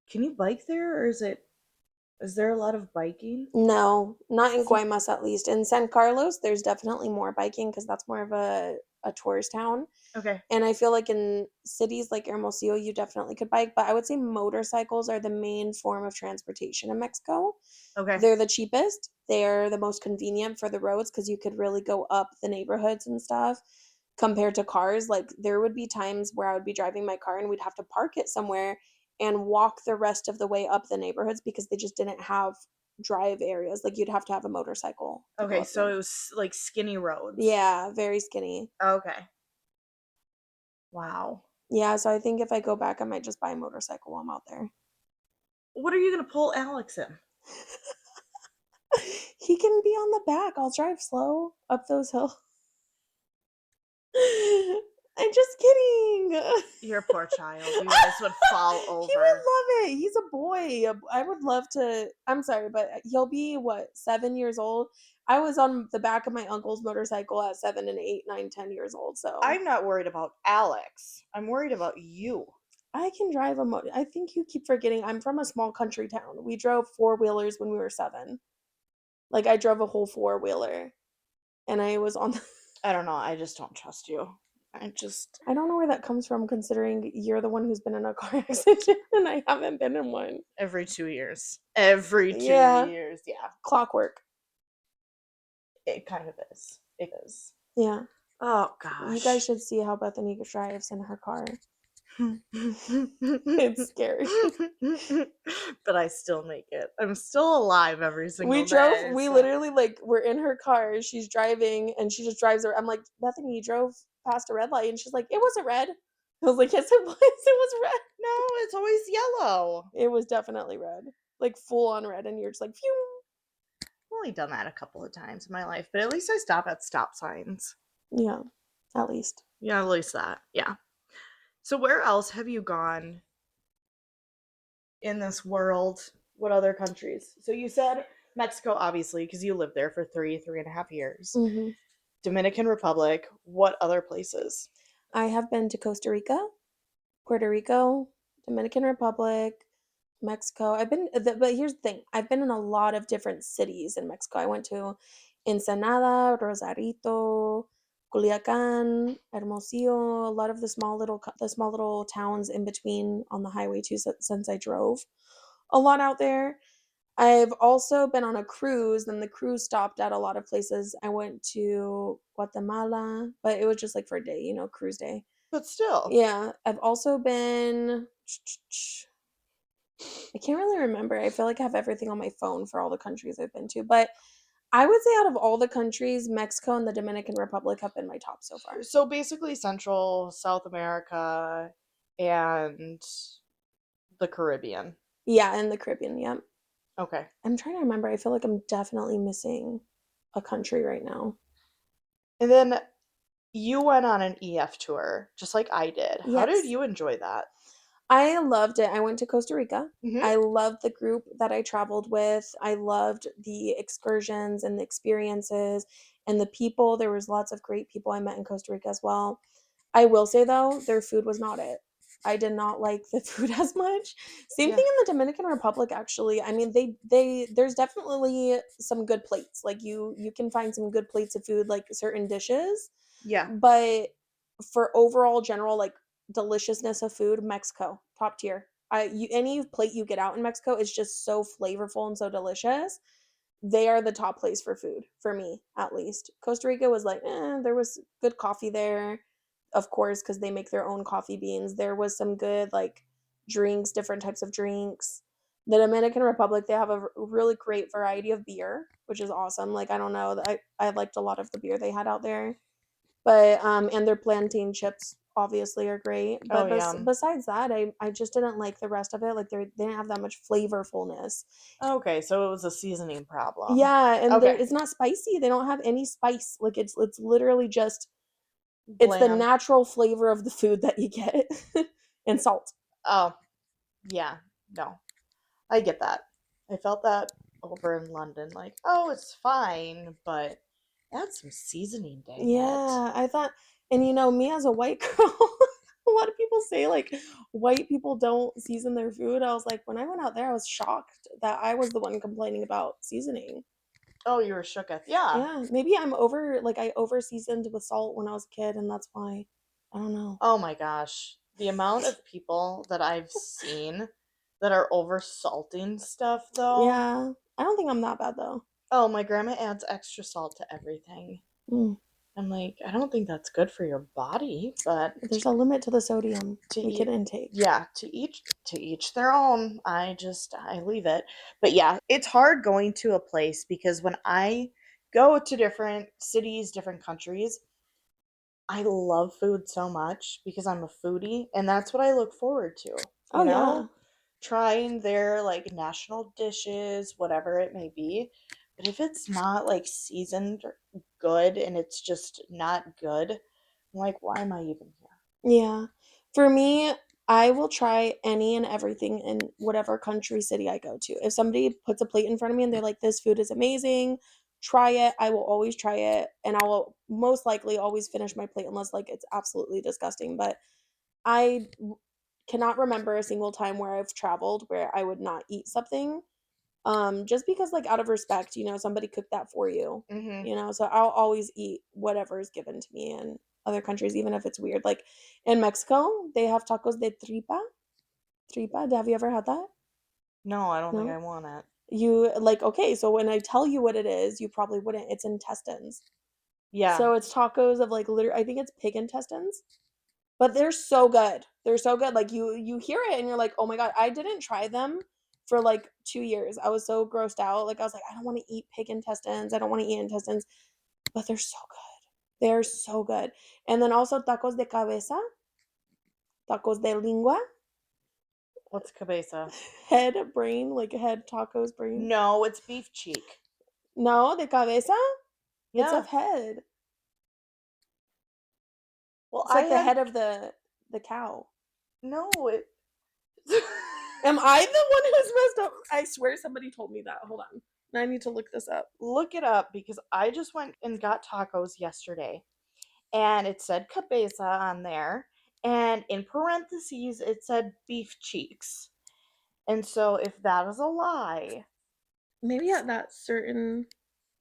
[SPEAKER 3] Can you bike there, or is there a lot of biking?
[SPEAKER 2] No, not in
[SPEAKER 3] See,
[SPEAKER 2] Guaymas at least. In San Carlos, there's definitely more biking because that's more of a tourist town.
[SPEAKER 3] okay.
[SPEAKER 2] And I feel like in cities like Hermosillo, you definitely could bike, but I would say motorcycles are the main form of transportation in Mexico.
[SPEAKER 3] Okay.
[SPEAKER 2] They're the cheapest. They're the most convenient for the roads because you could really go up the neighborhoods and stuff compared to cars. Like there would be times where I would be driving my car and we'd have to park it somewhere and walk the rest of the way up the neighborhoods because they just didn't have drive areas. Like you'd have to have a motorcycle to go
[SPEAKER 3] Okay,
[SPEAKER 2] up
[SPEAKER 3] so
[SPEAKER 2] there.
[SPEAKER 3] it was like skinny roads.
[SPEAKER 2] Yeah, very skinny.
[SPEAKER 3] Okay. Wow.
[SPEAKER 2] Yeah, so I think if I go back, I might just buy a motorcycle while I'm out there.
[SPEAKER 3] What are you gonna pull Alex in?
[SPEAKER 2] He can be on the back. I'll drive slow up those hills. I'm just kidding.
[SPEAKER 3] Your poor child. You guys would fall
[SPEAKER 2] He would
[SPEAKER 3] over.
[SPEAKER 2] love it. He's a boy. I would love to. I'm sorry, but he'll be what, 7 years old? I was on the back of my uncle's motorcycle at 7 and 8, 9, 10 years old. So
[SPEAKER 3] I'm not worried about Alex. I'm worried about you.
[SPEAKER 2] I can drive a motor. I think you keep forgetting I'm from a small country town. We drove four-wheelers when we were 7. Like I drove a whole four-wheeler, and I was on.
[SPEAKER 3] I don't know. I just don't trust you.
[SPEAKER 2] I don't know where that comes from, considering you're the one who's been in a car accident and I haven't been in one.
[SPEAKER 3] Every 2 years. Every 2
[SPEAKER 2] Yeah.
[SPEAKER 3] years. Yeah.
[SPEAKER 2] Clockwork.
[SPEAKER 3] It kind of is. It is.
[SPEAKER 2] Yeah.
[SPEAKER 3] Oh, gosh.
[SPEAKER 2] You guys should see how Bethany drives in her car. It's scary.
[SPEAKER 3] But I still make it. I'm still alive every single day.
[SPEAKER 2] We
[SPEAKER 3] so-
[SPEAKER 2] literally, like, we're in her car, she's driving, and she just drives her. I'm like, Bethany, you drove past a red light, and she's like, it wasn't red. I was like, yes, it was red.
[SPEAKER 3] No, it's always yellow.
[SPEAKER 2] It was definitely red. Like, full on red, and you're just like, phew.
[SPEAKER 3] I've only done that a couple of times in my life, but at least I stop at stop signs.
[SPEAKER 2] Yeah, at least.
[SPEAKER 3] Yeah, at least that. Yeah. So where else have you gone in this world? What other countries? So you said Mexico, obviously, because you lived there for 3.5 years.
[SPEAKER 2] Mm-hmm.
[SPEAKER 3] Dominican Republic. What other places?
[SPEAKER 2] I have been to Costa Rica, Puerto Rico, Dominican Republic, Mexico. But here's the thing. I've been in a lot of different cities in Mexico. I went to Ensenada, Rosarito, Culiacan, Hermosillo, a lot of the small little towns in between on the highway too, since I drove a lot out there. I've also been on a cruise, and the cruise stopped at a lot of places. I went to Guatemala, but it was just like for a day, cruise day.
[SPEAKER 3] But still.
[SPEAKER 2] Yeah, I've also been. I can't really remember. I feel like I have everything on my phone for all the countries I've been to, but I would say out of all the countries, Mexico and the Dominican Republic have been my top so far.
[SPEAKER 3] So basically Central, South America, and the Caribbean.
[SPEAKER 2] Yeah, and the Caribbean, yep.
[SPEAKER 3] Okay.
[SPEAKER 2] I'm trying to remember. I feel like I'm definitely missing a country right now.
[SPEAKER 3] And then you went on an EF tour, just like I did. How did
[SPEAKER 2] Yes.
[SPEAKER 3] you enjoy that?
[SPEAKER 2] I loved it. I went to Costa Rica.
[SPEAKER 3] Mhm.
[SPEAKER 2] I loved the group that I traveled with. I loved the excursions and the experiences and the people. There was lots of great people I met in Costa Rica as well. I will say though, their food was not it. I did not like the food as much. Same thing in the Dominican Republic actually. I mean, there's definitely some good plates. Like you can find some good plates of food, like certain dishes.
[SPEAKER 3] Yeah.
[SPEAKER 2] But for overall general like deliciousness of food, Mexico, top tier. Any plate you get out in Mexico is just so flavorful and so delicious. They are the top place for food, for me at least. Costa Rica was like, there was good coffee there, of course, because they make their own coffee beans. There was some good like drinks, different types of drinks. The Dominican Republic, they have a really great variety of beer, which is awesome. Like, I don't know, I liked a lot of the beer they had out there. But and their plantain chips obviously are great. But besides that, I just didn't like the rest of it. Like they didn't have that much flavorfulness.
[SPEAKER 3] Okay, so it was a seasoning problem.
[SPEAKER 2] Yeah, and
[SPEAKER 3] Okay.
[SPEAKER 2] it's not spicy. They don't have any spice. Like it's literally just it's the
[SPEAKER 3] Bland.
[SPEAKER 2] natural flavor of the food that you get and salt.
[SPEAKER 3] Oh, yeah. No, I get that. I felt that over in London. Like, oh, it's fine, but add some seasoning, dang it.
[SPEAKER 2] Yeah, I thought, and me as a white girl, a lot of people say like white people don't season their food. I was like, when I went out there, I was shocked that I was the one complaining about seasoning.
[SPEAKER 3] Oh, you were shooketh. Yeah.
[SPEAKER 2] Yeah, maybe I over seasoned with salt when I was a kid, and that's why. I don't know.
[SPEAKER 3] Oh my gosh. The amount of people that I've seen that are over salting stuff, though.
[SPEAKER 2] Yeah, I don't think I'm that bad though.
[SPEAKER 3] Oh, my grandma adds extra salt to everything.
[SPEAKER 2] Mm.
[SPEAKER 3] I'm like, I don't think that's good for your body, but
[SPEAKER 2] There's a limit to the sodium we can intake.
[SPEAKER 3] Yeah, to each their own. I leave it. But yeah, it's hard going to a place because when I go to different cities, different countries, I love food so much because I'm a foodie and that's what I look forward to.
[SPEAKER 2] Oh,
[SPEAKER 3] You
[SPEAKER 2] yeah.
[SPEAKER 3] know? Trying their like national dishes, whatever it may be. But if it's not like seasoned good and it's just not good, I'm like, why am I even here?
[SPEAKER 2] Yeah. For me, I will try any and everything in whatever country, city I go to. If somebody puts a plate in front of me and they're like, this food is amazing, try it, I will always try it. And I will most likely always finish my plate unless like it's absolutely disgusting. But I cannot remember a single time where I've traveled where I would not eat something. Just because like out of respect, somebody cooked that for you.
[SPEAKER 3] Mm-hmm.
[SPEAKER 2] So I'll always eat whatever is given to me in other countries, even if it's weird. Like in Mexico, they have tacos de tripa. Tripa. Have you ever had that?
[SPEAKER 3] No, I don't think I
[SPEAKER 2] No?
[SPEAKER 3] want it.
[SPEAKER 2] You like, okay, so when I tell you what it is, you probably wouldn't. It's intestines.
[SPEAKER 3] Yeah.
[SPEAKER 2] So it's tacos of like literally, I think it's pig intestines. But they're so good. They're so good. Like you hear it and you're like, "Oh my god, I didn't try them for like 2 years." I was so grossed out. Like I was like, "I don't want to eat pig intestines. I don't want to eat intestines." But they're so good. They're so good. And then also tacos de cabeza, tacos de lengua,
[SPEAKER 3] What's cabeza?
[SPEAKER 2] head brain, like head tacos brain.
[SPEAKER 3] No, it's beef cheek.
[SPEAKER 2] No, de cabeza? It's
[SPEAKER 3] Yeah.
[SPEAKER 2] of head.
[SPEAKER 3] Well,
[SPEAKER 2] It's
[SPEAKER 3] I
[SPEAKER 2] like the
[SPEAKER 3] had
[SPEAKER 2] head of the cow.
[SPEAKER 3] no. It.
[SPEAKER 2] Am I the one who's messed up? I swear somebody told me that. Hold on. Now I need to look this up.
[SPEAKER 3] Look it up because I just went and got tacos yesterday, and it said cabeza on there, and in parentheses it said beef cheeks. And so if that is a lie,
[SPEAKER 2] Maybe at that certain.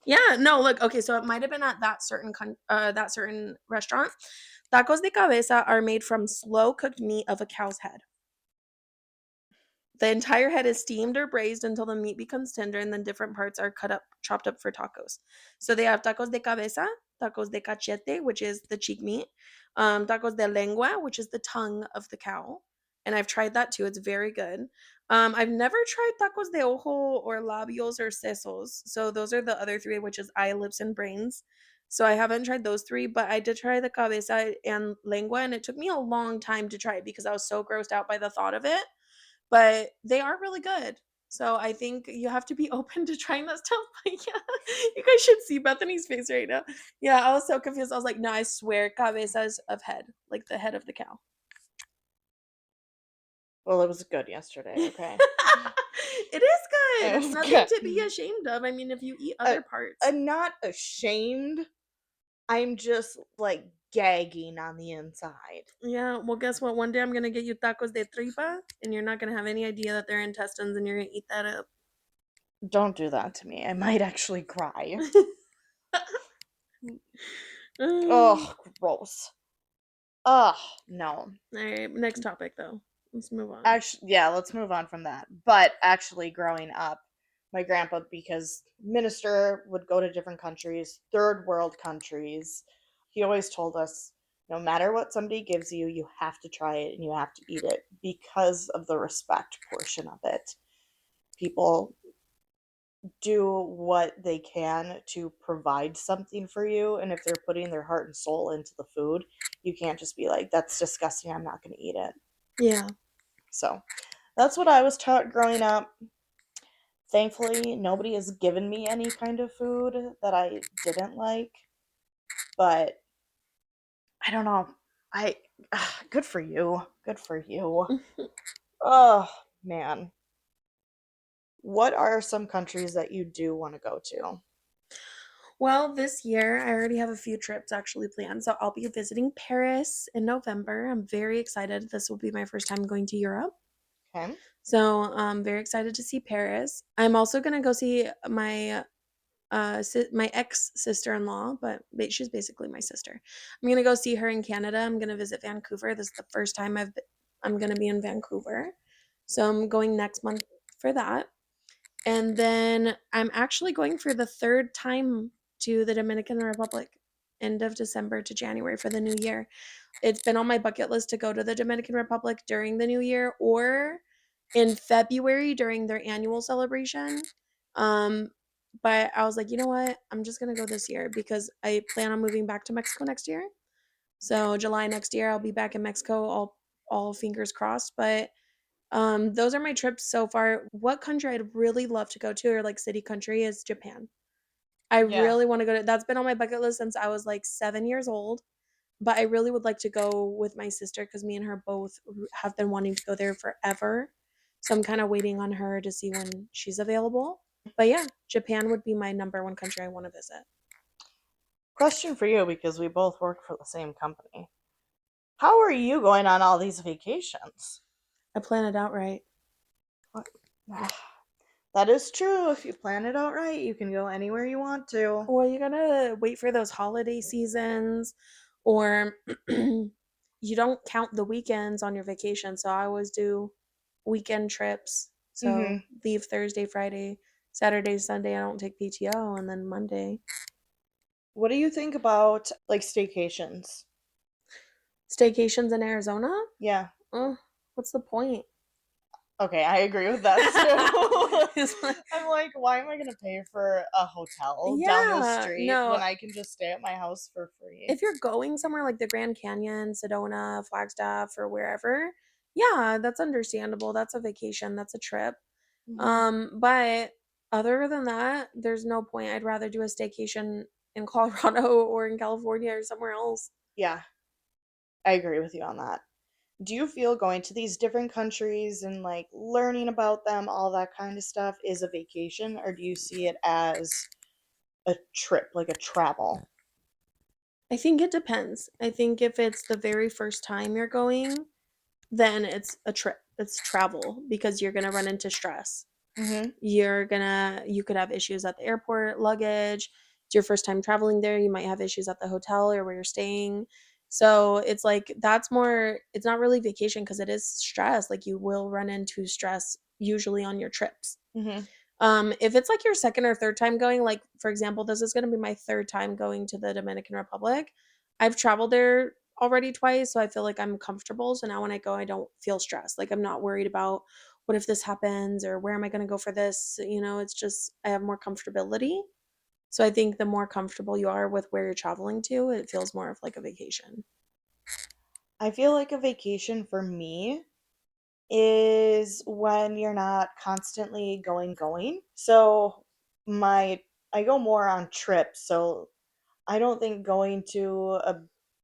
[SPEAKER 2] Yeah, no, look, okay, so it might have been at that certain restaurant. Tacos de cabeza are made from slow cooked meat of a cow's head. The entire head is steamed or braised until the meat becomes tender, and then different parts are chopped up for tacos. So they have tacos de cabeza, tacos de cachete, which is the cheek meat, tacos de lengua, which is the tongue of the cow. And I've tried that too. It's very good. I've never tried tacos de ojo or labios or sesos. So those are the other three, which is eye, lips, and brains. So I haven't tried those three, but I did try the cabeza and lengua, and it took me a long time to try it because I was so grossed out by the thought of it, but they are really good. So I think you have to be open to trying that stuff. But yeah, you guys should see Bethany's face right now. Yeah, I was so confused. I was like, no, I swear, cabezas of head, like the head of the cow.
[SPEAKER 3] well, it was good yesterday.
[SPEAKER 2] It
[SPEAKER 3] Okay,
[SPEAKER 2] is good.
[SPEAKER 3] it
[SPEAKER 2] It's
[SPEAKER 3] was
[SPEAKER 2] nothing
[SPEAKER 3] good.
[SPEAKER 2] to be ashamed of. I mean, if you eat other parts.
[SPEAKER 3] I'm not ashamed. I'm just like gagging on the inside.
[SPEAKER 2] Yeah, well, guess what? One day I'm going to get you tacos de tripa, and you're not going to have any idea that they're intestines, and you're going to eat that up.
[SPEAKER 3] Don't do that to me. I might actually cry.
[SPEAKER 2] Mm.
[SPEAKER 3] Oh, gross. Ugh, no.
[SPEAKER 2] All right, next topic, though. Let's move on.
[SPEAKER 3] Actually, yeah, let's move on from that. But actually, growing up, my grandpa, because minister, would go to different countries, third world countries, he always told us no matter what somebody gives you, you have to try it and you have to eat it because of the respect portion of it. People do what they can to provide something for you, and if they're putting their heart and soul into the food, you can't just be like, that's disgusting, I'm not going to eat it.
[SPEAKER 2] Yeah.
[SPEAKER 3] So that's what I was taught growing up. Thankfully, nobody has given me any kind of food that I didn't like, but I don't know. I good for you. Good for you. Oh, man. What are some countries that you do want to go to?
[SPEAKER 2] Well, this year I already have a few trips actually planned. So I'll be visiting Paris in November. I'm very excited. This will be my first time going to Europe.
[SPEAKER 3] Okay.
[SPEAKER 2] So I'm very excited to see Paris. I'm also going to go see my ex sister-in-law, but she's basically my sister. I'm going to go see her in Canada. I'm going to visit Vancouver. This is the first time I'm going to be in Vancouver. So I'm going next month for that. And then I'm actually going for the third time to the Dominican Republic, end of December to January for the new year. It's been on my bucket list to go to the Dominican Republic during the new year or in February during their annual celebration. Um, but I was like, you know what? I'm just going to go this year because I plan on moving back to Mexico next year. So July next year I'll be back in Mexico, all fingers crossed, but those are my trips so far. What country I'd really love to go to, or like city country, is Japan. I
[SPEAKER 3] Yeah.
[SPEAKER 2] really want to go to. That's been on my bucket list since I was like 7 years old. But I really would like to go with my sister because me and her both have been wanting to go there forever. So I'm kind of waiting on her to see when she's available. But yeah, Japan would be my number one country I want to visit.
[SPEAKER 3] Question for you, because we both work for the same company. How are you going on all these vacations?
[SPEAKER 2] I plan it out right.
[SPEAKER 3] What? That is true. If you plan it out right, you can go anywhere you want to.
[SPEAKER 2] Well, you gotta wait for those holiday seasons, or you don't count the weekends on your vacation. So I always do weekend trips. So
[SPEAKER 3] Mm-hmm.
[SPEAKER 2] leave Thursday, Friday, Saturday, Sunday. I don't take PTO, and then Monday.
[SPEAKER 3] What do you think about like staycations?
[SPEAKER 2] Staycations in Arizona?
[SPEAKER 3] Yeah.
[SPEAKER 2] Oh, what's the point?
[SPEAKER 3] Okay, I agree with that too.
[SPEAKER 2] It's like-
[SPEAKER 3] I'm like, why am I gonna pay for a hotel down the
[SPEAKER 2] yeah,
[SPEAKER 3] street
[SPEAKER 2] no.
[SPEAKER 3] when I can just stay at my house for free?
[SPEAKER 2] If you're going somewhere like the Grand Canyon, Sedona, Flagstaff, or wherever, yeah, that's understandable. That's a vacation. That's a trip.
[SPEAKER 3] Hmm.
[SPEAKER 2] But other than that, there's no point. I'd rather do a staycation in Colorado or in California or somewhere else.
[SPEAKER 3] Yeah, I agree with you on that. Do you feel going to these different countries and like learning about them, all that kind of stuff, is a vacation, or do you see it as a trip, like a travel?
[SPEAKER 2] I think it depends. I think if it's the very first time you're going, then it's a trip. It's travel because you're going to run into stress.
[SPEAKER 3] Mm-hmm.
[SPEAKER 2] You could have issues at the airport, luggage. It's your first time traveling there. You might have issues at the hotel or where you're staying. So it's like that's more, it's not really vacation because it is stress. Like you will run into stress usually on your trips.
[SPEAKER 3] Mm-hmm.
[SPEAKER 2] If it's like your second or third time going, like for example, this is going to be my third time going to the Dominican Republic. I've traveled there already twice, so I feel like I'm comfortable. So now when I go, I don't feel stressed. Like I'm not worried about what if this happens or where am I going to go for this? It's just I have more comfortability. So I think the more comfortable you are with where you're traveling to, it feels more of like a vacation.
[SPEAKER 3] I feel like a vacation for me is when you're not constantly going. So my I go more on trips, so I don't think going to a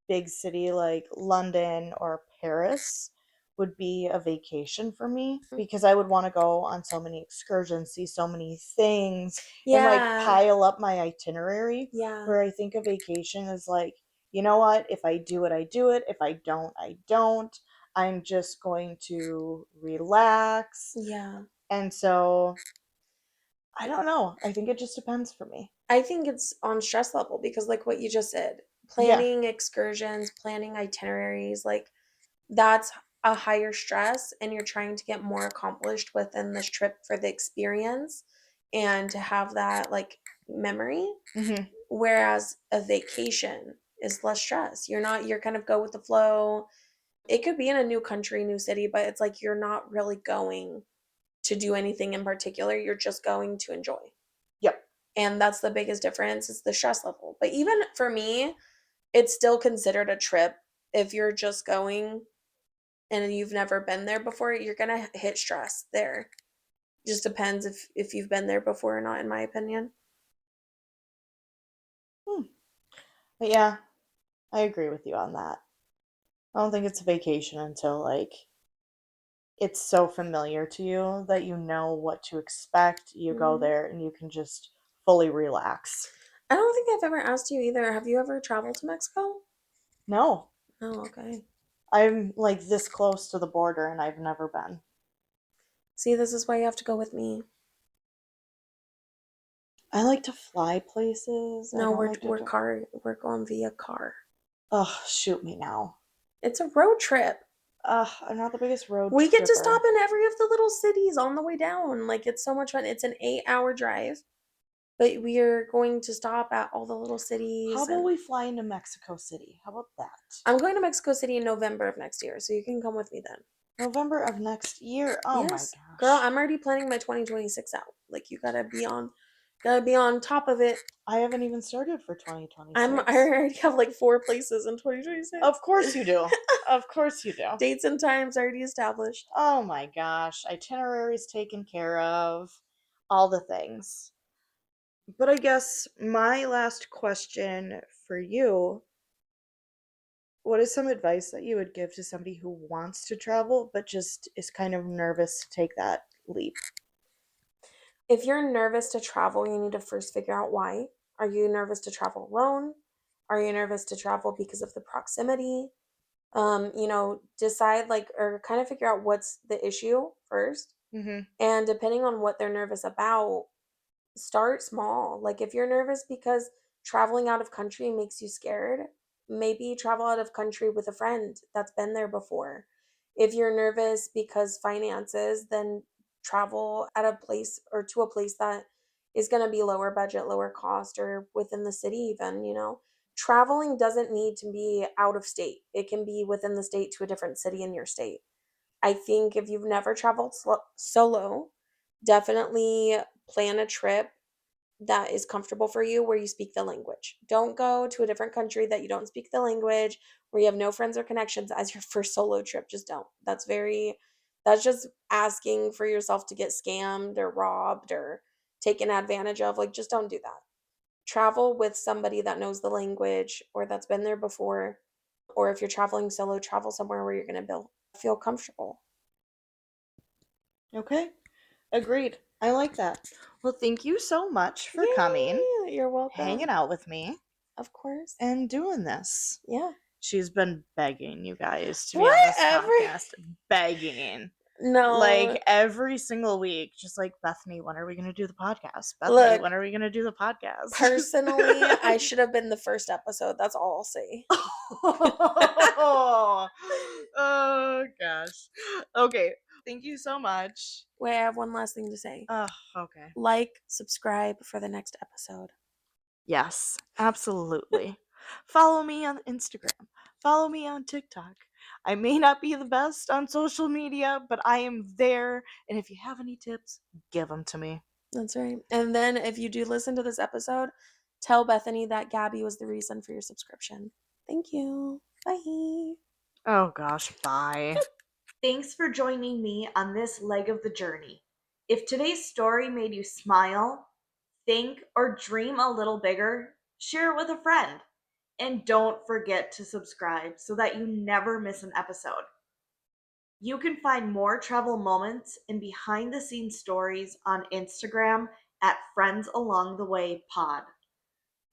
[SPEAKER 3] big city like London or Paris would be a vacation for me, because I would want to go on so many excursions, see so many things, and like
[SPEAKER 2] Yeah.
[SPEAKER 3] pile up my itinerary.
[SPEAKER 2] Yeah.
[SPEAKER 3] Where I think a vacation is like, you know what? If I do it, I do it. If I don't, I don't. I'm just going to relax.
[SPEAKER 2] Yeah.
[SPEAKER 3] And so I don't know. I think it just depends for me.
[SPEAKER 2] I think it's on stress level because like what you just said,
[SPEAKER 3] Yeah.
[SPEAKER 2] planning excursions, planning itineraries, like that's a higher stress and you're trying to get more accomplished within this trip for the experience and to have that like memory.
[SPEAKER 3] Hmm.
[SPEAKER 2] Whereas a vacation is less stress. You're kind of go with the flow. It could be in a new country, new city, but it's like you're not really going to do anything in particular. You're just going to enjoy.
[SPEAKER 3] Yep.
[SPEAKER 2] And that's the biggest difference is the stress level. But even for me, it's still considered a trip. If you're just going and you've never been there before, you're gonna hit stress there. Just depends if you've been there before or not, in my opinion.
[SPEAKER 3] Hmm. But yeah, I agree with you on that. I don't think it's a vacation until like it's so familiar to you that you know what to expect. You go
[SPEAKER 2] Mhm.
[SPEAKER 3] there and you can just fully relax.
[SPEAKER 2] I don't think I've ever asked you either. Have you ever traveled to Mexico?
[SPEAKER 3] No,
[SPEAKER 2] Oh, okay.
[SPEAKER 3] I'm like this close to the border and I've never been.
[SPEAKER 2] See, this is why you have to go with me.
[SPEAKER 3] I like to fly places. I
[SPEAKER 2] No,
[SPEAKER 3] don't
[SPEAKER 2] we're
[SPEAKER 3] like to
[SPEAKER 2] we're
[SPEAKER 3] do.
[SPEAKER 2] car we're going via car.
[SPEAKER 3] Oh, shoot me now.
[SPEAKER 2] It's a road trip.
[SPEAKER 3] I'm not the biggest road
[SPEAKER 2] We get to stop
[SPEAKER 3] tripper.
[SPEAKER 2] in every of the little cities on the way down. Like it's so much fun. It's an 8-hour drive, but we are going to stop at all the little
[SPEAKER 3] How
[SPEAKER 2] cities
[SPEAKER 3] about
[SPEAKER 2] and
[SPEAKER 3] we fly into Mexico City? How about that?
[SPEAKER 2] I'm going to Mexico City in November of next year, so you can come with me then.
[SPEAKER 3] November of next year. Oh my
[SPEAKER 2] Yes. Girl,
[SPEAKER 3] gosh.
[SPEAKER 2] I'm already planning my 2026 out. Like you gotta be on top of it.
[SPEAKER 3] I haven't even started for
[SPEAKER 2] I
[SPEAKER 3] 2026.
[SPEAKER 2] already have like 4 places in 2026.
[SPEAKER 3] Of course you do. Of course you do.
[SPEAKER 2] Dates and times already established.
[SPEAKER 3] Oh my gosh. Itineraries taken care of. All the things. But I guess my last question for you What is some advice that you would give to somebody who wants to travel but just is kind of nervous to take that leap?
[SPEAKER 2] If you're nervous to travel, you need to first figure out why. Are you nervous to travel alone? Are you nervous to travel because of the proximity? Decide like or kind of figure out what's the issue first.
[SPEAKER 3] Mm-hmm.
[SPEAKER 2] And depending on what they're nervous about, start small. Like if you're nervous because traveling out of country makes you scared, maybe travel out of country with a friend that's been there before. If you're nervous because finances, then travel at a place or to a place that is going to be lower budget, lower cost, or within the city, even. Traveling doesn't need to be out of state, it can be within the state to a different city in your state. I think if you've never traveled solo, definitely plan a trip that is comfortable for you where you speak the language. Don't go to a different country that you don't speak the language, where you have no friends or connections as your first solo trip. Just don't. That's just asking for yourself to get scammed or robbed or taken advantage of. Like, just don't do that. Travel with somebody that knows the language or that's been there before. Or if you're traveling solo, travel somewhere where you're going to feel comfortable.
[SPEAKER 3] Okay. Agreed. I like that. Well, thank you so much for coming,
[SPEAKER 2] Yeah, you're
[SPEAKER 3] hanging
[SPEAKER 2] welcome.
[SPEAKER 3] out with me,
[SPEAKER 2] Of course.
[SPEAKER 3] and doing this.
[SPEAKER 2] Yeah.
[SPEAKER 3] She's been begging you guys to be on this
[SPEAKER 2] Whatever.
[SPEAKER 3] podcast. Begging.
[SPEAKER 2] No.
[SPEAKER 3] Like every single week, just like, Bethany, when are we going to do the podcast? Bethany,
[SPEAKER 2] Look,
[SPEAKER 3] when are we going to do the podcast?
[SPEAKER 2] personally, I should have been the first episode. That's all I'll say.
[SPEAKER 3] Oh, gosh. Okay. Thank you so much.
[SPEAKER 2] Wait, I have one last thing to say.
[SPEAKER 3] Oh, okay.
[SPEAKER 2] Like, subscribe for the next episode.
[SPEAKER 3] Yes, absolutely. Follow me on Instagram. Follow me on TikTok. I may not be the best on social media, but I am there. And if you have any tips, give them to me.
[SPEAKER 2] That's right. And then if you do listen to this episode, tell Bethany that Gabby was the reason for your subscription. Thank you. Bye.
[SPEAKER 3] Oh gosh, bye.
[SPEAKER 1] Thanks for joining me on this leg of the journey. If today's story made you smile, think, or dream a little bigger, share it with a friend. And don't forget to subscribe so that you never miss an episode. You can find more travel moments and behind the scenes stories on Instagram at Friends Along the Way Pod.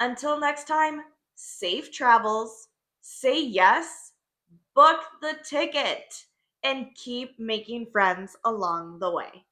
[SPEAKER 1] Until next time, safe travels, say yes, book the ticket, and keep making friends along the way.